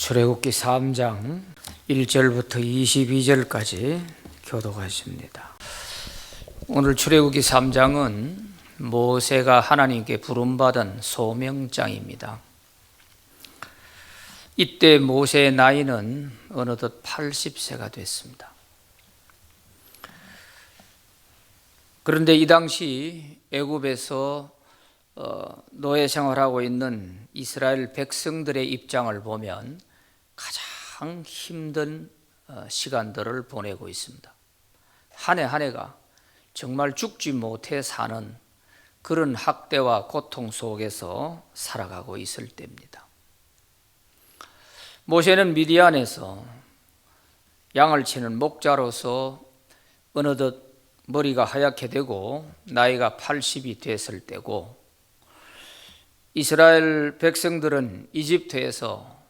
출애굽기 3장 1절부터 22절까지 교독하십니다. 오늘 출애굽기 3장은 모세가 하나님께 부름받은 소명장입니다. 이때 모세의 나이는 어느덧 80세가 됐습니다. 그런데 이 당시 애굽에서 노예 생활하고 있는 이스라엘 백성들의 입장을 보면 가장 힘든 시간들을 보내고 있습니다. 한 해 한 해가 정말 죽지 못해 사는 그런 학대와 고통 속에서 살아가고 있을 때입니다. 모세는 미디안에서 양을 치는 목자로서 어느덧 머리가 하얗게 되고 나이가 80이 됐을 때고, 이스라엘 백성들은 이집트에서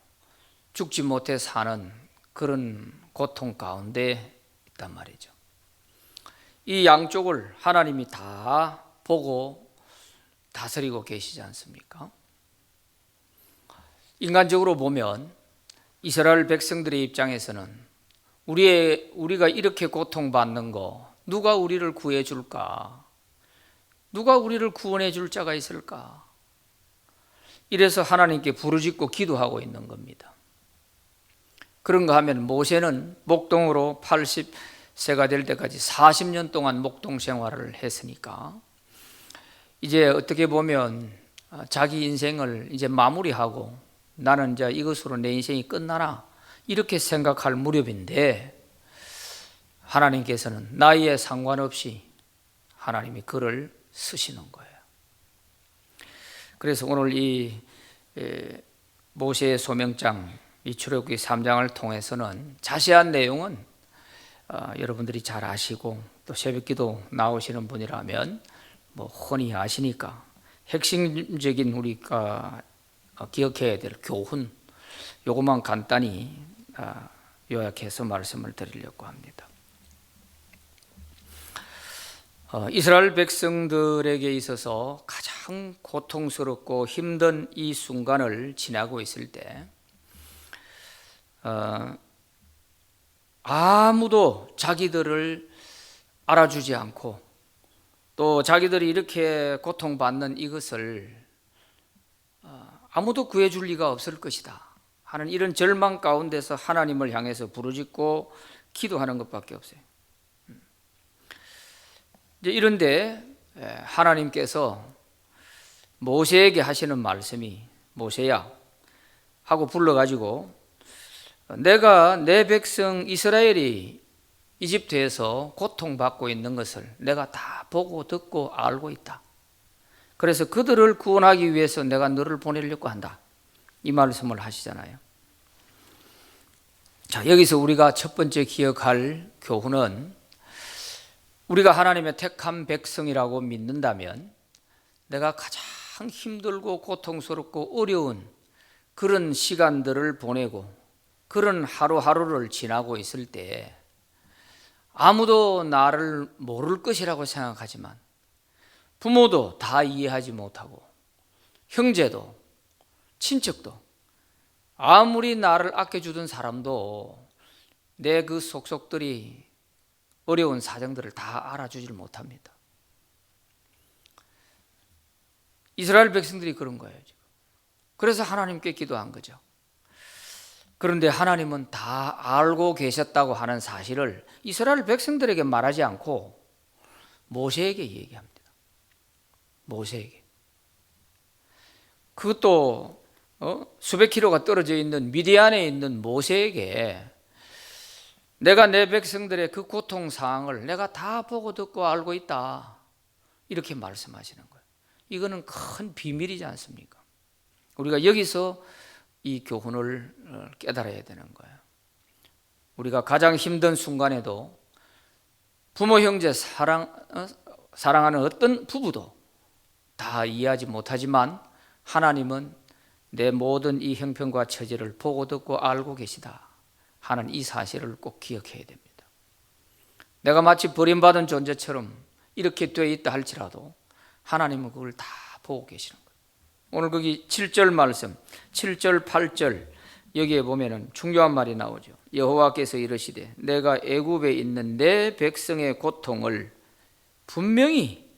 죽지 못해 사는 그런 고통 가운데 있단 말이죠. 이 양쪽을 하나님이 다 보고 다스리고 계시지 않습니까? 인간적으로 보면 이스라엘 백성들의 입장에서는 우리가 이렇게 고통받는 거 누가 우리를 구해 줄까? 누가 우리를 구원해 줄 자가 있을까? 이래서 하나님께 부르짖고 기도하고 있는 겁니다. 그런가 하면 모세는 목동으로 80세가 될 때까지 40년 동안 목동 생활을 했으니까 이제 어떻게 보면 자기 인생을 이제 마무리하고 나는 이제 이것으로 내 인생이 끝나나 이렇게 생각할 무렵인데, 하나님께서는 나이에 상관없이 하나님이 그를 쓰시는 거예요. 그래서 오늘 이 모세의 소명장, 이 출애굽기 3장을 통해서는 자세한 내용은 여러분들이 잘 아시고 또 새벽기도 나오시는 분이라면 흔히 아시니까 핵심적인 우리가 기억해야 될 교훈, 요것만 간단히 요약해서 말씀을 드리려고 합니다. 이스라엘 백성들에게 있어서 가장 고통스럽고 힘든 이 순간을 지나고 있을 때 아무도 자기들을 알아주지 않고 또 자기들이 이렇게 고통받는 이것을 아무도 구해줄 리가 없을 것이다 하는 이런 절망 가운데서 하나님을 향해서 부르짖고 기도하는 것밖에 없어요. 이제 이런데 하나님께서 모세에게 하시는 말씀이, 모세야 하고 불러가지고, 내가 내 백성 이스라엘이 이집트에서 고통받고 있는 것을 내가 다 보고 듣고 알고 있다. 그래서 그들을 구원하기 위해서 내가 너를 보내려고 한다. 이 말씀을 하시잖아요. 자, 여기서 우리가 첫 번째 기억할 교훈은, 우리가 하나님의 택한 백성이라고 믿는다면 내가 가장 힘들고 고통스럽고 어려운 그런 시간들을 보내고 그런 하루하루를 지나고 있을 때 아무도 나를 모를 것이라고 생각하지만, 부모도 다 이해하지 못하고 형제도 친척도 아무리 나를 아껴주던 사람도 내 그 속속들이 어려운 사정들을 다 알아주질 못합니다. 이스라엘 백성들이 그런 거예요, 지금. 그래서 하나님께 기도한 거죠. 그런데 하나님은 다 알고 계셨다고 하는 사실을 이스라엘 백성들에게 말하지 않고 모세에게 얘기합니다. 모세에게. 그것도 수백 킬로가 떨어져 있는 미디안에 있는 모세에게 내가 내 백성들의 그 고통 상황을 내가 다 보고 듣고 알고 있다, 이렇게 말씀하시는 거예요. 이거는 큰 비밀이지 않습니까? 우리가 여기서 이 교훈을 깨달아야 되는 거예요. 우리가 가장 힘든 순간에도 부모 형제 사랑하는 어떤 부부도 다 이해하지 못하지만 하나님은 내 모든 이 형편과 처지를 보고 듣고 알고 계시다 하는 이 사실을 꼭 기억해야 됩니다. 내가 마치 버림받은 존재처럼 이렇게 되어 있다 할지라도 하나님은 그걸 다 보고 계시는 거예요. 오늘 거기 7절 말씀, 7절, 8절 여기에 보면은 중요한 말이 나오죠. 여호와께서 이르시되 내가 애굽에 있는 내 백성의 고통을 분명히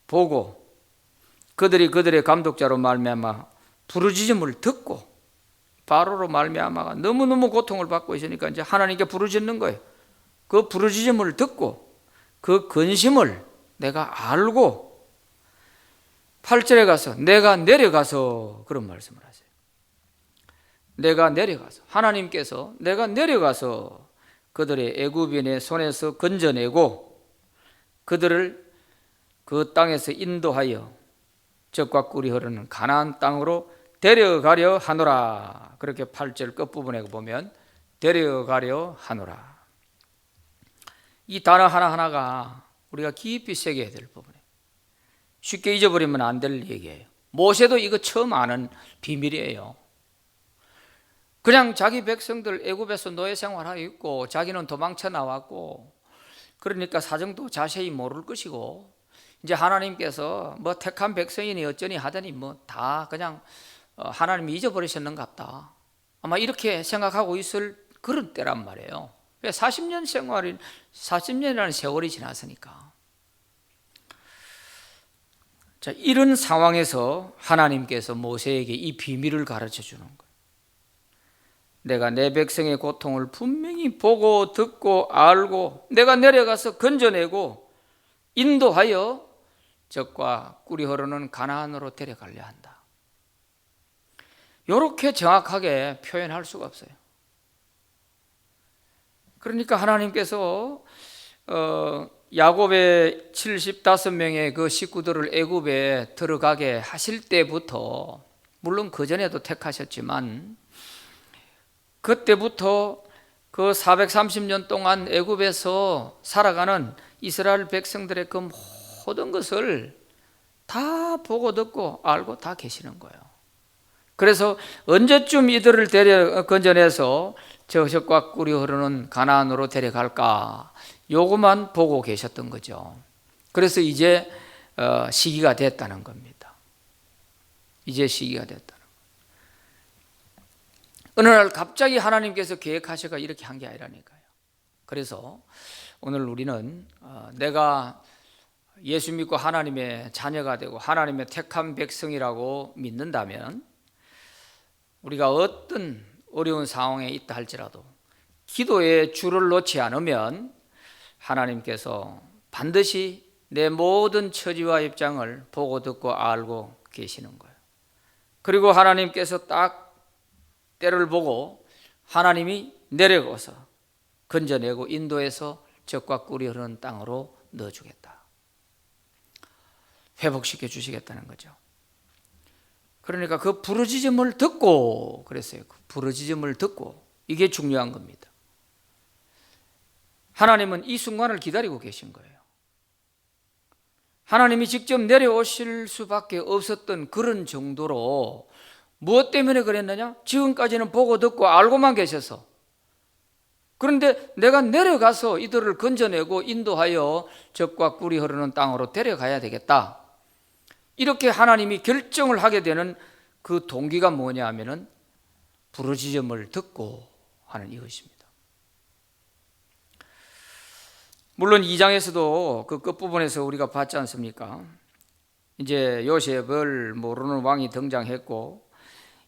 보고 그들이 그들의 감독자로 말미암아 부르짖음을 듣고, 바로로 말미암아가 너무너무 고통을 받고 있으니까 이제 하나님께 부르짖는 거예요. 그 부르짖음을 듣고 그 근심을 내가 알고 8절에 가서 내가 내려가서 그런 말씀을 하세요. 내가 내려가서, 하나님께서 내가 내려가서 그들의 애굽인의 손에서 건져내고 그들을 그 땅에서 인도하여 젖과 꿀이 흐르는 가나안 땅으로 데려가려 하노라. 그렇게 8절 끝부분에 보면 데려가려 하노라. 이 단어 하나하나가 우리가 깊이 새겨야 될 부분이에요. 쉽게 잊어버리면 안 될 얘기예요. 모세도 이거 처음 아는 비밀이에요. 그냥 자기 백성들 애굽에서 노예 생활하고 있고 자기는 도망쳐 나왔고 그러니까 사정도 자세히 모를 것이고 이제 하나님께서 뭐 택한 백성이니 어쩌니 하더니 뭐 다 그냥 하나님이 잊어버리셨는갑다. 아마 이렇게 생각하고 있을 그런 때란 말이에요. 40년이라는 세월이 지났으니까. 자, 이런 상황에서 하나님께서 모세에게 이 비밀을 가르쳐 주는 거예요. 내가 내 백성의 고통을 분명히 보고 듣고 알고 내가 내려가서 건져내고 인도하여 젖과 꿀이 흐르는 가나안으로 데려가려 한다. 이렇게 정확하게 표현할 수가 없어요. 그러니까 하나님께서 야곱의 75명의 그 식구들을 애굽에 들어가게 하실 때부터, 물론 그전에도 택하셨지만 그때부터 그 430년 동안 애굽에서 살아가는 이스라엘 백성들의 그 모든 것을 다 보고 듣고 알고 다 계시는 거예요. 그래서 언제쯤 이들을 건져내서 젖과 꿀이 흐르는 가나안으로 데려갈까, 요것만 보고 계셨던 거죠. 그래서 이제 시기가 됐다는 겁니다. 이제 시기가 됐다는 거예요. 어느 날 갑자기 하나님께서 계획하셔가 이렇게 한 게 아니라니까요. 그래서 오늘 우리는 내가 예수 믿고 하나님의 자녀가 되고 하나님의 택한 백성이라고 믿는다면 우리가 어떤 어려운 상황에 있다 할지라도 기도의 줄을 놓지 않으면 하나님께서 반드시 내 모든 처지와 입장을 보고 듣고 알고 계시는 거예요. 그리고 하나님께서 딱 때를 보고 하나님이 내려가서 건져내고 인도해서 젖과 꿀이 흐르는 땅으로 넣어주겠다. 회복시켜 주시겠다는 거죠. 그러니까 그 부르짖음을 듣고 그랬어요. 그 부르짖음을 듣고, 이게 중요한 겁니다. 하나님은 이 순간을 기다리고 계신 거예요. 하나님이 직접 내려오실 수밖에 없었던 그런 정도로, 무엇 때문에 그랬느냐? 지금까지는 보고 듣고 알고만 계셔서. 그런데 내가 내려가서 이들을 건져내고 인도하여 젖과 꿀이 흐르는 땅으로 데려가야 되겠다. 이렇게 하나님이 결정을 하게 되는 그 동기가 뭐냐 하면은 부르짖음을 듣고 하는 이것입니다. 물론 2장에서도 그 끝부분에서 우리가 봤지 않습니까? 이제 요셉을 모르는 왕이 등장했고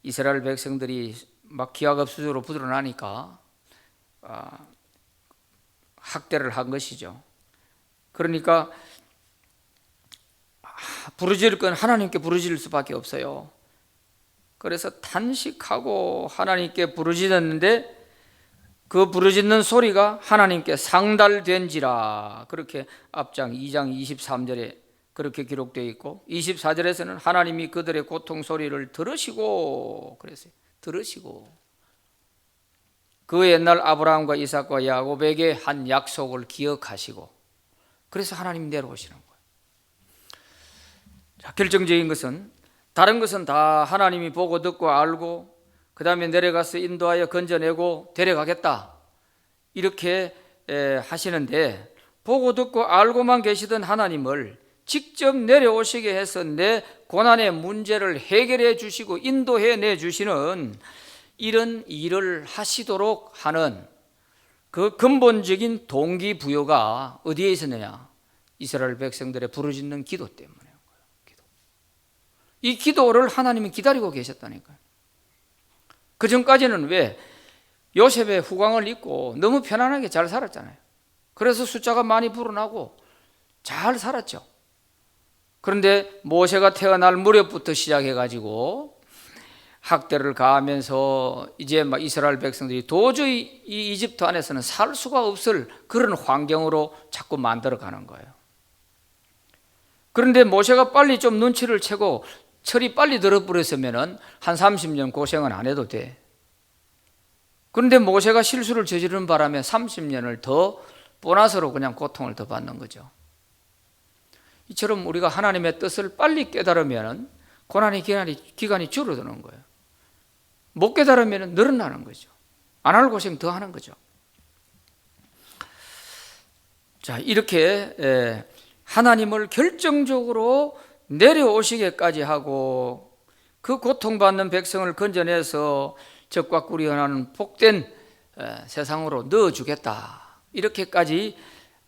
이스라엘 백성들이 막 기하급수적으로 부드러나니까 학대를 한 것이죠. 그러니까 부르짖을 건 하나님께 부르짖을 수밖에 없어요. 그래서 탄식하고 하나님께 부르짖었는데 그 부르짖는 소리가 하나님께 상달된지라, 그렇게 앞장 2장 23절에 그렇게 기록되어 있고 24절에서는 하나님이 그들의 고통 소리를 들으시고 그랬어요. 들으시고 그 옛날 아브라함과 이삭과 야곱에게 한 약속을 기억하시고, 그래서 하나님이 내려오시는 거예요. 자, 결정적인 것은, 다른 것은 다 하나님이 보고 듣고 알고 그 다음에 내려가서 인도하여 건져내고 데려가겠다 이렇게 하시는데, 보고 듣고 알고만 계시던 하나님을 직접 내려오시게 해서 내 고난의 문제를 해결해 주시고 인도해 내 주시는 이런 일을 하시도록 하는 그 근본적인 동기부여가 어디에 있었느냐? 이스라엘 백성들의 부르짖는 기도 때문에. 이 기도를 하나님이 기다리고 계셨다니까요. 그 전까지는 왜? 요셉의 후광을 입고 너무 편안하게 잘 살았잖아요. 그래서 숫자가 많이 불어나고 잘 살았죠. 그런데 모세가 태어날 무렵부터 시작해가지고 학대를 가하면서 이제 막 이스라엘 백성들이 도저히 이 이집트 안에서는 살 수가 없을 그런 환경으로 자꾸 만들어가는 거예요. 그런데 모세가 빨리 좀 눈치를 채고 철이 빨리 들어버렸으면 한 30년 고생은 안 해도 돼. 그런데 모세가 실수를 저지르는 바람에 30년을 더 보너스로 그냥 고통을 더 받는 거죠. 이처럼 우리가 하나님의 뜻을 빨리 깨달으면 고난의 기간이 줄어드는 거예요. 못 깨달으면 늘어나는 거죠. 안 할 고생 더 하는 거죠. 자, 이렇게 하나님을 결정적으로 내려오시게까지 하고 그 고통받는 백성을 건져내서 적과 꿀이 흐르는 복된 세상으로 넣어주겠다. 이렇게까지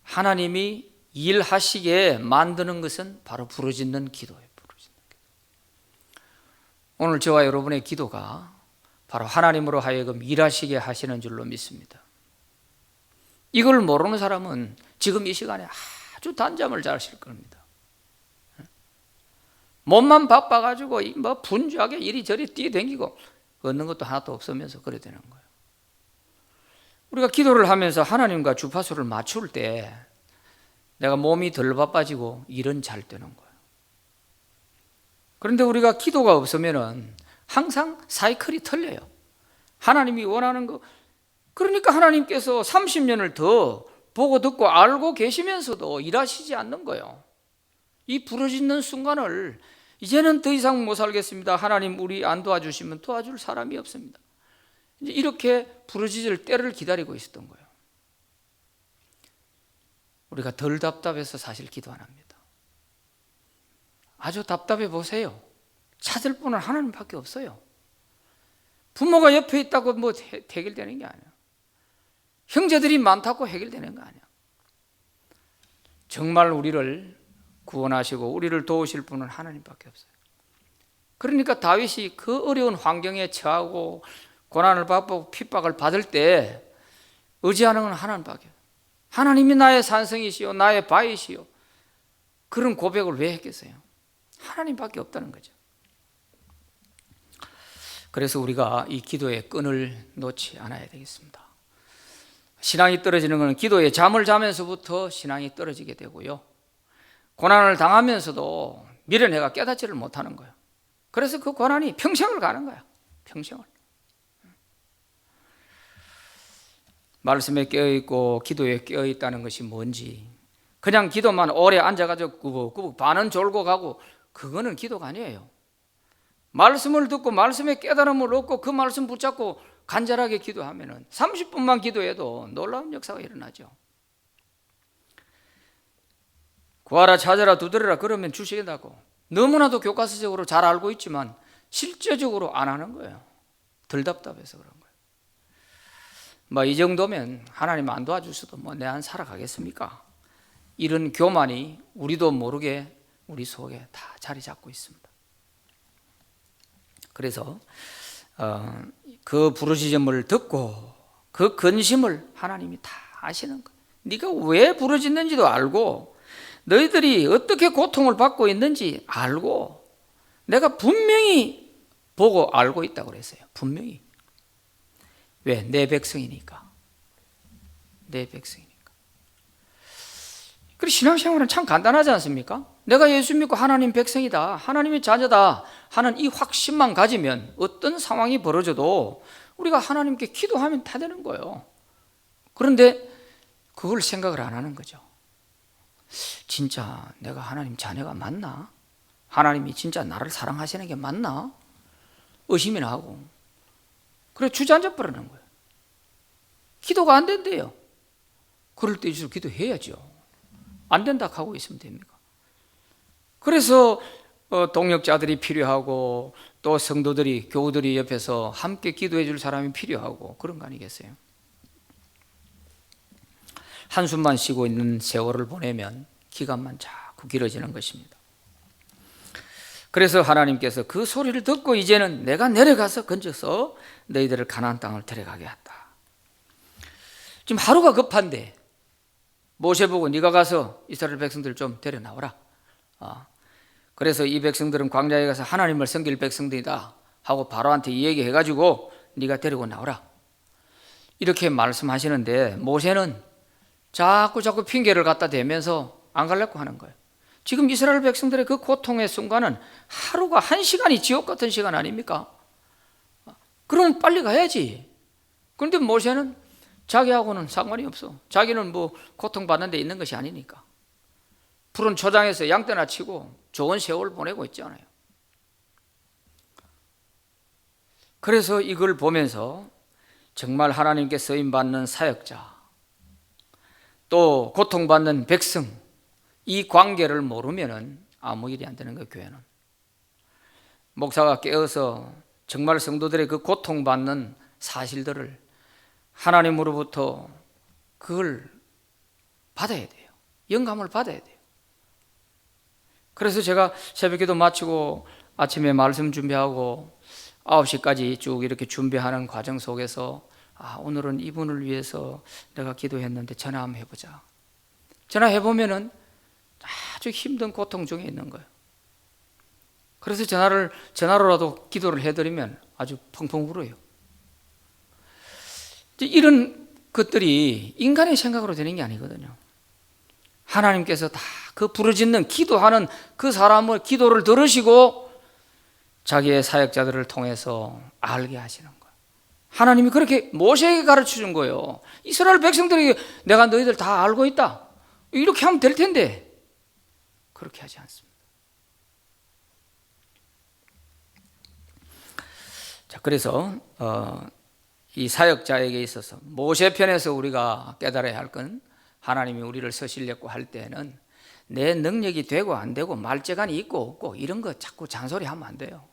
하나님이 일하시게 만드는 것은 바로 부르짖는 기도예요. 오늘 저와 여러분의 기도가 바로 하나님으로 하여금 일하시게 하시는 줄로 믿습니다. 이걸 모르는 사람은 지금 이 시간에 아주 단잠을 자실 겁니다. 몸만 바빠가지고 뭐 분주하게 이리저리 뛰어다니고 얻는 것도 하나도 없으면서 그래 되는 거예요. 우리가 기도를 하면서 하나님과 주파수를 맞출 때 내가 몸이 덜 바빠지고 일은 잘 되는 거예요. 그런데 우리가 기도가 없으면은 항상 사이클이 틀려요. 하나님이 원하는 거, 그러니까 하나님께서 30년을 더 보고 듣고 알고 계시면서도 일하시지 않는 거예요. 이 부르짖는 순간을 이제는 더 이상 못 살겠습니다. 하나님 우리 안 도와주시면 도와줄 사람이 없습니다. 이제 이렇게 부르짖을 때를 기다리고 있었던 거예요. 우리가 덜 답답해서 사실 기도 안 합니다. 아주 답답해 보세요. 찾을 분은 하나님밖에 없어요. 부모가 옆에 있다고 뭐 해결되는 게 아니에요. 형제들이 많다고 해결되는 거 아니에요. 정말 우리를 구원하시고 우리를 도우실 분은 하나님밖에 없어요. 그러니까 다윗이 그 어려운 환경에 처하고 고난을 받고 핍박을 받을 때 의지하는 건 하나님밖에 없어요. 하나님이 나의 산성이시요 나의 바위시요. 그런 고백을 왜 했겠어요? 하나님밖에 없다는 거죠. 그래서 우리가 이 기도의 끈을 놓지 않아야 되겠습니다. 신앙이 떨어지는 것은 기도에 잠을 자면서부터 신앙이 떨어지게 되고요. 고난을 당하면서도 미련해가 깨닫지를 못하는 거예요. 그래서 그 고난이 평생을 가는 거야. 평생을. 말씀에 깨어있고 기도에 깨어있다는 것이 뭔지, 그냥 기도만 오래 앉아가지고 꾸벅꾸벅 반은 졸고 가고 그거는 기도가 아니에요. 말씀을 듣고 말씀에 깨달음을 얻고 그 말씀 붙잡고 간절하게 기도하면 30분만 기도해도 놀라운 역사가 일어나죠. 구하라 찾아라 두드려라 그러면 주시겠다고 너무나도 교과서적으로 잘 알고 있지만 실제적으로 안 하는 거예요. 덜 답답해서 그런 거예요. 뭐 이 정도면 하나님 안 도와주셔도 뭐 내 안 살아가겠습니까? 이런 교만이 우리도 모르게 우리 속에 다 자리 잡고 있습니다. 그래서 그 부르짖음을 듣고 그 근심을 하나님이 다 아시는 거예요. 네가 왜 부르짖는지도 알고 너희들이 어떻게 고통을 받고 있는지 알고 내가 분명히 보고 알고 있다고 그랬어요. 분명히. 왜? 내 백성이니까. 내 백성이니까. 그리고 신앙생활은 참 간단하지 않습니까? 내가 예수 믿고 하나님 백성이다, 하나님의 자녀다 하는 이 확신만 가지면 어떤 상황이 벌어져도 우리가 하나님께 기도하면 다 되는 거예요. 그런데 그걸 생각을 안 하는 거죠. 진짜 내가 하나님 자녀가 맞나? 하나님이 진짜 나를 사랑하시는 게 맞나? 의심이나 하고 그래 주저앉아 버리는 거예요. 기도가 안 된대요. 그럴 때일수록 기도해야죠. 안 된다 하고 있으면 됩니까? 그래서 동역자들이 필요하고 또 성도들이, 교우들이 옆에서 함께 기도해 줄 사람이 필요하고 그런 거 아니겠어요? 한숨만 쉬고 있는 세월을 보내면 기간만 자꾸 길어지는 것입니다. 그래서 하나님께서 그 소리를 듣고 이제는 내가 내려가서 건져서 너희들을 가나안 땅을 데려가게 한다. 지금 하루가 급한데 모세 보고 네가 가서 이스라엘 백성들 좀 데려 나오라. 그래서 이 백성들은 광야에 가서 하나님을 섬길 백성들이다 하고 바로한테 얘기해가지고 네가 데리고 나오라. 이렇게 말씀하시는데 모세는 자꾸 핑계를 갖다 대면서 안 가려고 하는 거예요. 지금 이스라엘 백성들의 그 고통의 순간은 하루가 1시간이 지옥 같은 시간 아닙니까? 그럼 빨리 가야지. 그런데 모세는 자기하고는 상관이 없어. 자기는 뭐 고통받는 데 있는 것이 아니니까. 푸른 초장에서 양떼나 치고 좋은 세월 보내고 있잖아요. 그래서 이걸 보면서 정말 하나님께 쓰임받는 사역자, 또 고통받는 백성, 이 관계를 모르면 아무 일이 안 되는 거예요. 교회는 목사가 깨어서 정말 성도들의 그 고통받는 사실들을 하나님으로부터 그걸 받아야 돼요. 영감을 받아야 돼요. 그래서 제가 새벽기도 마치고 아침에 말씀 준비하고 9시까지 쭉 이렇게 준비하는 과정 속에서 오늘은 이분을 위해서 내가 기도했는데 전화 한번 해보자. 전화해보면은 아주 힘든 고통 중에 있는 거예요. 그래서 전화로라도 기도를 해드리면 아주 펑펑 울어요. 이런 것들이 인간의 생각으로 되는 게 아니거든요. 하나님께서 다 그 부르짖는 기도하는 그 사람의 기도를 들으시고 자기의 사역자들을 통해서 알게 하시는 거예요. 하나님이 그렇게 모세에게 가르쳐 준 거예요. 이스라엘 백성들이 내가 너희들 다 알고 있다 이렇게 하면 될 텐데 그렇게 하지 않습니다. 자, 그래서 이 사역자에게 있어서 모세 편에서 우리가 깨달아야 할 건 하나님이 우리를 서실려고 할 때는 내 능력이 되고 안 되고 말재간이 있고 없고 이런 거 자꾸 잔소리하면 안 돼요.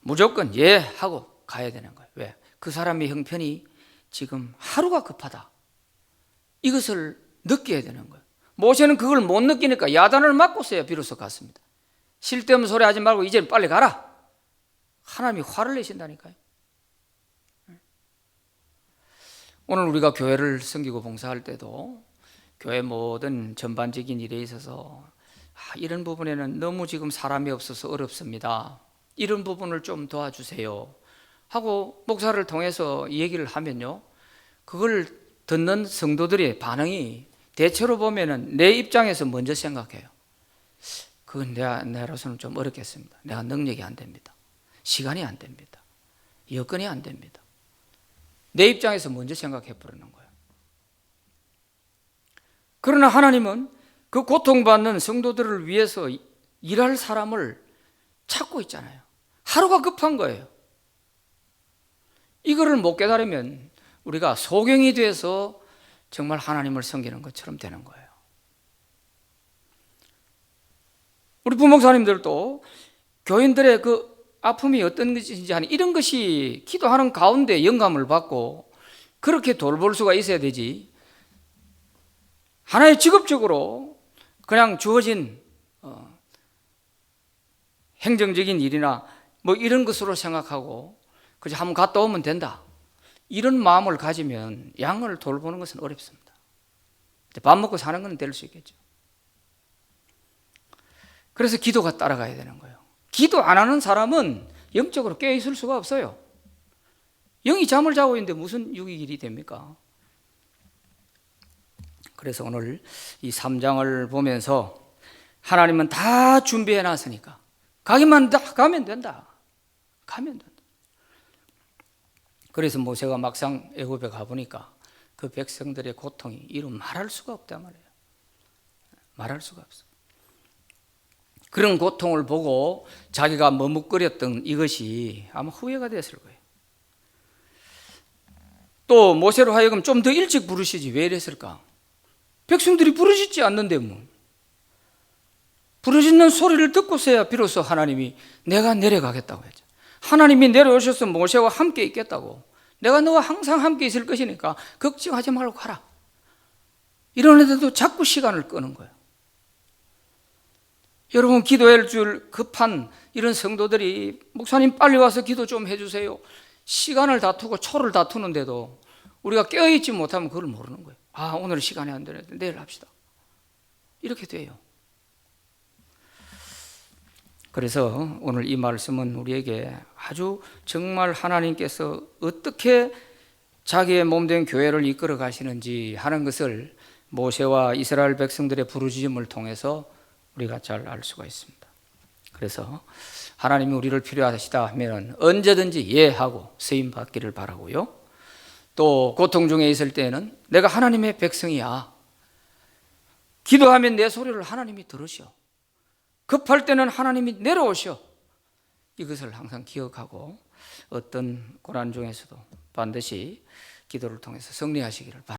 무조건 예 하고 가야 되는 거예요. 왜? 그 사람의 형편이 지금 하루가 급하다. 이것을 느껴야 되는 거예요. 모세는 그걸 못 느끼니까 야단을 맞고서야 비로소 갔습니다. 쓸데없는 소리 하지 말고 이제 빨리 가라. 하나님이 화를 내신다니까요. 오늘 우리가 교회를 섬기고 봉사할 때도 교회 모든 전반적인 일에 있어서 이런 부분에는 너무 지금 사람이 없어서 어렵습니다. 이런 부분을 좀 도와주세요 하고 목사를 통해서 얘기를 하면요, 그걸 듣는 성도들의 반응이 대체로 보면은 내 입장에서 먼저 생각해요. 그건 내로서는 좀 어렵겠습니다. 내가 능력이 안 됩니다. 시간이 안 됩니다. 여건이 안 됩니다. 내 입장에서 먼저 생각해 버리는 거예요. 그러나 하나님은 그 고통받는 성도들을 위해서 일할 사람을 찾고 있잖아요. 하루가 급한 거예요. 이거를 못 깨달으면 우리가 소경이 돼서 정말 하나님을 섬기는 것처럼 되는 거예요. 우리 부목사님들도 교인들의 그 아픔이 어떤 것인지 하는 이런 것이 기도하는 가운데 영감을 받고 그렇게 돌볼 수가 있어야 되지, 하나의 직업적으로 그냥 주어진 행정적인 일이나 뭐 이런 것으로 생각하고 그저 한번 갔다 오면 된다, 이런 마음을 가지면 양을 돌보는 것은 어렵습니다. 밥 먹고 사는 건 될 수 있겠죠. 그래서 기도가 따라가야 되는 거예요. 기도 안 하는 사람은 영적으로 깨어 있을 수가 없어요. 영이 잠을 자고 있는데 무슨 육이 일이 됩니까? 그래서 오늘 이 3장을 보면서 하나님은 다 준비해 놨으니까 가기만 가면 된다. 가면 된다. 그래서 모세가 막상 애굽에 가보니까 그 백성들의 고통이 이루 말할 수가 없단 말이에요. 말할 수가 없어. 그런 고통을 보고 자기가 머뭇거렸던 이것이 아마 후회가 됐을 거예요. 또 모세로 하여금 좀 더 일찍 부르시지 왜 이랬을까? 백성들이 부르짖지 않는데 뭐. 부르짖는 소리를 듣고서야 비로소 하나님이 내가 내려가겠다고 했죠. 하나님이 내려오셔서 모세와 함께 있겠다고, 내가 너와 항상 함께 있을 것이니까 걱정하지 말고 가라. 이러는데도 자꾸 시간을 끄는 거예요. 여러분, 기도할 줄 급한 이런 성도들이 목사님 빨리 와서 기도 좀 해주세요. 시간을 다투고 초를 다투는데도 우리가 깨어있지 못하면 그걸 모르는 거예요. 아, 오늘 시간이 안 되네, 내일 합시다. 이렇게 돼요. 그래서 오늘 이 말씀은 우리에게 아주 정말 하나님께서 어떻게 자기의 몸된 교회를 이끌어 가시는지 하는 것을 모세와 이스라엘 백성들의 부르짖음을 통해서 우리가 잘 알 수가 있습니다. 그래서 하나님이 우리를 필요하시다 하면 언제든지 예하고 쓰임 받기를 바라고요. 또 고통 중에 있을 때는 내가 하나님의 백성이야. 기도하면 내 소리를 하나님이 들으셔. 급할 때는 하나님이 내려오셔. 이것을 항상 기억하고 어떤 고난 중에서도 반드시 기도를 통해서 승리하시기를 바랍니다.